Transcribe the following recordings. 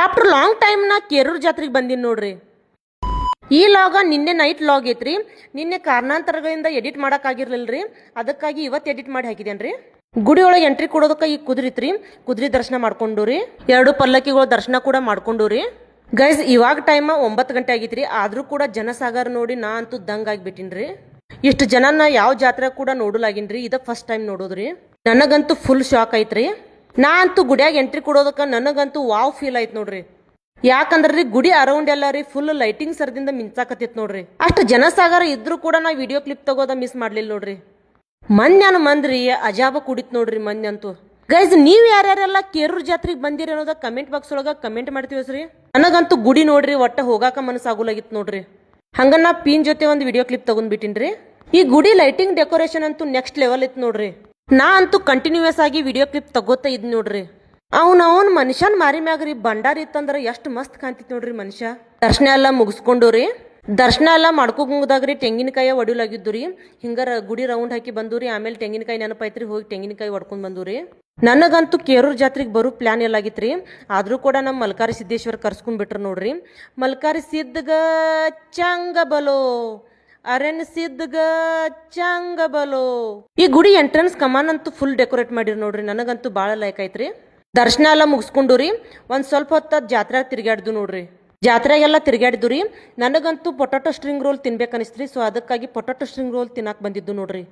After long time ನಾ ಕೇರೂರ್ ಜಾತ್ರೆಗೆ ಬಂದಿನಿ ನೋಡ್ರಿ. ಈ ಲಾಗ ನಿನ್ನೆ ನೈಟ್ ಲಾಗ್ ಐತ್ರಿ. ನಿನ್ನೆ ಕಾರಣಾಂತರಗಳಿಂದ ಎಡಿಟ್ ಮಾಡೋಕ್ಕಾಗಿರ್ಲಿಲ್ರಿ, ಅದಕ್ಕಾಗಿ ಇವತ್ತು ಎಡಿಟ್ ಮಾಡಿ ಹಾಕಿದೇನ್ರಿ. ಗುಡಿ ಒಳಗೆ ಎಂಟ್ರಿ ಕೊಡೋದಕ್ಕೆ ಈಗ ಕುದುರಿತ್ರಿ. ಕುದುರೆ ದರ್ಶನ ಮಾಡ್ಕೊಂಡು ರೀ, 2 ಪಲ್ಲಕ್ಕಿಗಳು ದರ್ಶನ ಕೂಡ ಮಾಡ್ಕೊಂಡು ರೀ. ಗೈಸ್ ಇವಾಗ ಟೈಮ್ 9 ಗಂಟೆ ಆಗಿತ್ರಿ, ಆದ್ರೂ ಕೂಡ ಜನಸಾಗರ ನೋಡಿ ನಾ ಅಂತೂ ದಂಗ್ ಆಗಿಬಿಟ್ಟಿನ್ರಿ. ಇಷ್ಟು ಜನನ ಯಾವ ಜಾತ್ರೆ ಕೂಡ ನೋಡಲಾಗಿನ್ರಿ, ಇದ ಫಸ್ಟ್ ಟೈಮ್ ನೋಡೋದ್ರಿ. ನನಗಂತೂ ಫುಲ್ ಶಾಕ್ ಐತ್ರಿ. ನಾ ಅಂತೂ ಗುಡಿಯಾಗ ಎಂಟ್ರಿ ಕೊಡೋದಕ್ಕೆ ನನಗಂತೂ ವಾವ್ ಫೀಲ್ ಆಯ್ತು ನೋಡ್ರಿ. ಯಾಕಂದ್ರಿ ಗುಡಿ ಅರೌಂಡ್ ಎಲ್ಲ ರೀ ಫುಲ್ ಲೈಟಿಂಗ್ ಸರ್ದಿಂದ ಮಿಂಚಾಕತ್ತಿತ್ ನೋಡ್ರಿ. ಅಷ್ಟು ಜನಸಾಗರ ಇದ್ರೂ ಕೂಡ ನಾ ವಿಡಿಯೋ ಕ್ಲಿಪ್ ತಗೋದ ಮಿಸ್ ಮಾಡ್ಲಿಲ್ಲ ನೋಡ್ರಿ. ಮನ್ಯಾನ ಮಂದ್ರಿ ಅಜಾಬ ಕುಡಿತ್ ನೋಡ್ರಿ ಮನ್ಯಂತೂ. ಗೈಸ್ ನೀವ್ ಯಾರ್ಯಾರೆಲ್ಲ ಕೇರೂರ್ ಜಾತ್ರೆಗೆ ಬಂದಿರಿ ಅನ್ನೋದ ಕಮೆಂಟ್ ಬಾಕ್ಸ್ ಒಳಗ ಕಮೆಂಟ್ ಮಾಡ್ತೀವಸ್ರಿ. ನನಗಂತೂ ಗುಡಿ ನೋಡ್ರಿ ಒಟ್ಟ ಹೋಗಾಕ ಮನಸ್ಸಾಗುಲಾಗಿತ್ತು ನೋಡ್ರಿ. ಹಂಗ ನಾ ಪೀನ್ ಜೊತೆ ಒಂದು ವಿಡಿಯೋ ಕ್ಲಿಪ್ ತಗೊಂಡ್ಬಿಟ್ಟಿನ್ರಿ. ಈ ಗುಡಿ ಲೈಟಿಂಗ್ ಡೆಕೋರೇಷನ್ ಅಂತೂ ನೆಕ್ಸ್ಟ್ ಲೆವೆಲ್ ಇತ್ತು ನೋಡ್ರಿ. ನಾ ಅಂತೂ ಕಂಟಿನ್ಯೂಸ್ ಆಗಿ ವಿಡಿಯೋ ಕ್ಲಿಪ್ ತಗೋತಾ ಇದ್ ನೋಡ್ರಿ. ಅವ್ನ ಮನುಷ್ಯನ್ ಮಾರಿ ಮ್ಯಾಗ್ರಿ ಬಂಡಾರ ಇತ್ತಂದ್ರ ಎಷ್ಟು ಮಸ್ತ್ ಕಾಣ್ತಿತ್ ನೋಡ್ರಿ ಮನುಷ್ಯ. ದರ್ಶನ ಎಲ್ಲ ಮುಗಿಸ್ಕೊಂಡು ರೀ, ದರ್ಶನ ಎಲ್ಲ ಮಾಡ್ಕೊಂಡಾಗ್ರಿ ತೆಂಗಿನಕಾಯಿ ಒಡಿಲಾಗಿದ್ದು ರೀ. ಹಿಂಗಾರ ಗುಡಿ ರೌಂಡ್ ಹಾಕಿ ಬಂದೂರಿ. ಆಮೇಲೆ ತೆಂಗಿನಕಾಯಿ ನೆನಪಾಯ್ತ್ರಿ, ಹೋಗಿ ತೆಂಗಿನಕಾಯಿ ಹೊಡ್ಕೊಂಡ್ ಬಂದೂರಿ. ನನಗಂತೂ ಕೇರೂರ್ ಜಾತ್ರೆಗೆ ಬರೋ ಪ್ಲಾನ್ ಎಲ್ಲಾಗಿತ್ರಿ. ಆದ್ರೂ ಕೂಡ ನಮ್ಮ ಮಲ್ಕಾರಿ ಸಿದ್ದೇಶ್ವರ ಕರ್ಸ್ಕೊಂಡ್ ಬಿಟ್ರು ನೋಡ್ರಿ. ಮಲ್ಕಾರಿ ಸಿದ್ಧಗ ಚಂಗ ಬಲೋ ಅರೆನ್ ಸಿದ್ಧಗ ಚಂಗ ಬಲೋ. ಈ ಗುಡಿ ಎಂಟ್ರೆನ್ಸ್ ಕಮಾನ್ ಅಂತೂ ಫುಲ್ ಡೆಕೋರೇಟ್ ಮಾಡಿರಿ ನೋಡ್ರಿ. ನನಗಂತೂ ಬಾಳ ಲೈಕ್ ಆಯ್ತ್ರಿ. ದರ್ಶನ ಎಲ್ಲ ಮುಗಿಸ್ಕೊಂಡು ರೀ, ಒಂದ್ ಸ್ವಲ್ಪ ಹೊತ್ತ ಜಾತ್ರೆಗೆ ತಿರ್ಗಾಡ್ದು ನೋಡ್ರಿ. ಜಾತ್ರೆಗೆಲ್ಲ ತಿರ್ಗಾಡಿದ್ದು ರೀ. ನನಗಂತೂ ಪೊಟಾಟೊ ಸ್ಟ್ರಿಂಗ್ ರೋಲ್ ತಿನ್ಬೇಕನ್ನಿಸ್ತ್ರಿ. ಸೊ ಅದಕ್ಕಾಗಿ ಪೊಟಾಟೊ ಸ್ಟ್ರಿಂಗ್ ರೋಲ್ ತಿನ್ನಾಕ್ ಬಂದಿದ್ದು ನೋಡ್ರಿ.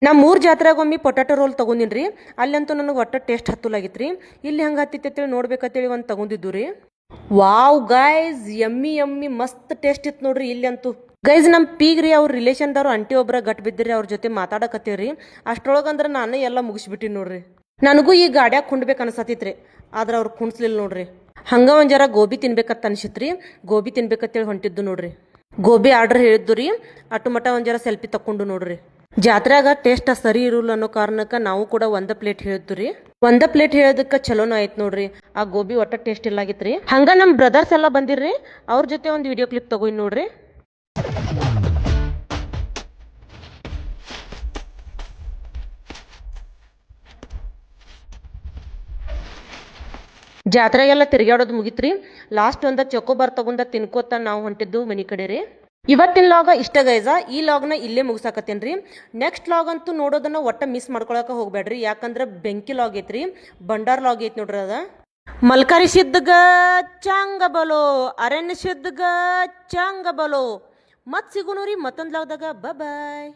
ನಾ 3 ಜಾತ್ರೆಗೊಮ್ಮೆ ಪೊಟಾಟೊ ರೋಲ್ ತಗೊಂಡಿನ್ರಿ. ಅಲ್ಲಂತೂ ನನಗೆ ಒಟ್ಟ ಟೇಸ್ಟ್ ಹತ್ತಲಾಗಿತ್ರಿ. ಇಲ್ಲಿ ಹಂಗೆ ಹತ್ತಿತ್ತೇಳಿ ನೋಡ್ಬೇಕಂತೇಳಿ ಒಂದು ತಗೊಂಡಿದ್ದು ರೀ. ವಾವ್ ಗೈಸ್ ಯಮ್ಮಿ ಯಮ್ಮಿ ಮಸ್ತ್ ಟೇಸ್ಟ್ ಇತ್ತು ನೋಡ್ರಿ ಇಲ್ಲಿ ಅಂತೂ. ಗೈಸ್ ನಮ್ಮ ಪೀಗ್ರಿ ಅವ್ರ ರಿಲೇಷನ್ದವ್ರು ಅಂಟಿ ಒಬ್ಬರ ಗಟ್ ಬಿದ್ದಿರಿ, ಅವ್ರ ಜೊತೆ ಮಾತಾಡಕತ್ತೀವ್ರಿ. ಅಷ್ಟ್ರೊಳಗಂದ್ರೆ ನಾನೇ ಎಲ್ಲ ಮುಗಿಸ್ಬಿಟ್ಟಿನಿ ನೋಡ್ರಿ. ನನಗೂ ಈ ಗಾಡ್ಯಾಗ ಕುಂಡ್ಬೇಕು ಅನ್ಸತ್ತಿತ್ರಿ, ಆದ್ರೆ ಅವ್ರು ಕುಣ್ಸ್ಲಿಲ್ಲ ನೋಡ್ರಿ. ಹಂಗ ಒಂದ್ ಜರ ಗೋಬಿ ತಿನ್ಬೇಕಂತ ಅನ್ಸಿತ್ರಿ. ಗೋಬಿ ತಿನ್ಬೇಕಂತೇಳಿ ಹೊಂಟಿದ್ದು ನೋಡ್ರಿ. ಗೋಬಿ ಆರ್ಡರ್ ಹೇಳಿದ್ದು ರೀ. ಅಟ್ಟು ಮಟ ಒಂದ್ ಜರ ಸೆಲ್ಫಿ ತಕೊಂಡು ನೋಡ್ರಿ. ಜಾತ್ರೆಯಾಗ ಟೇಸ್ಟ್ ಸರಿ ಇರಲ್ಲ ಅನ್ನೋ ಕಾರಣಕ್ಕೆ ನಾವು ಕೂಡ 1 ಪ್ಲೇಟ್ ಹೇಳಿದ್ದು ರೀ. 1 ಪ್ಲೇಟ್ ಹೇಳೋದಕ್ಕೆ ಚಲೋನ ಆಯ್ತು ನೋಡ್ರಿ. ಆ ಗೋಬಿ ಒಟ್ಟ ಟೇಸ್ಟ್ ಇಲ್ಲಾಗಿತ್ರಿ. ಹಂಗ ನಮ್ಮ ಬ್ರದರ್ಸ್ ಎಲ್ಲ ಬಂದಿರ್ರಿ, ಅವ್ರ ಜೊತೆ ಒಂದು ವಿಡಿಯೋ ಕ್ಲಿಪ್ ತಗೊಂಡ್ ನೋಡ್ರಿ. ಜಾತ್ರೆಗೆಲ್ಲ ತಿರ್ಗಾಡೋದು ಮುಗಿತ್ರಿ. ಲಾಸ್ಟ್ ಒಂದ ಚೊಕೋಬಾರ್ ತಗೊಂಡ ತಿನ್ಕೋತ ನಾವು ಹೊಂಟಿದ್ದು ಮನಿ ಕಡೆ ರೀ. ಇವತ್ತಿನ ಲಾಗ ಇಷ್ಟ ಗೈಸ. ಈ ಲಾಗ್ನ ಇಲ್ಲೇ ಮುಗಿಸಾಕತ್ತೇನ್ರಿ. ನೆಕ್ಸ್ಟ್ ಲಾಗ್ ಅಂತೂ ನೋಡೋದನ್ನ ಒಟ್ಟ ಮಿಸ್ ಮಾಡ್ಕೊಳಕ ಹೋಗ್ಬೇಡ್ರಿ. ಯಾಕಂದ್ರೆ ಬೆಂಕಿ ಲಾಗ್ ಐತ್ರಿ, ಬಂಡಾರ್ ಲಾಗ್ ಐತಿ ನೋಡ್ರಿ. ಅದ ಮಲ್ಕಾರಿ ಸಿದ್ಧಗ ಚಂಗ ಬಲೋ ಅರಣ್ಯ ಸಿದ್ಧಗ ಚಂಗ ಬಲೋ. ಮತ್ ಸಿಗುನು ರೀ ಮತ್ತೊಂದ್ ಲಾಗ್ದಾಗ. ಬಾಯ್.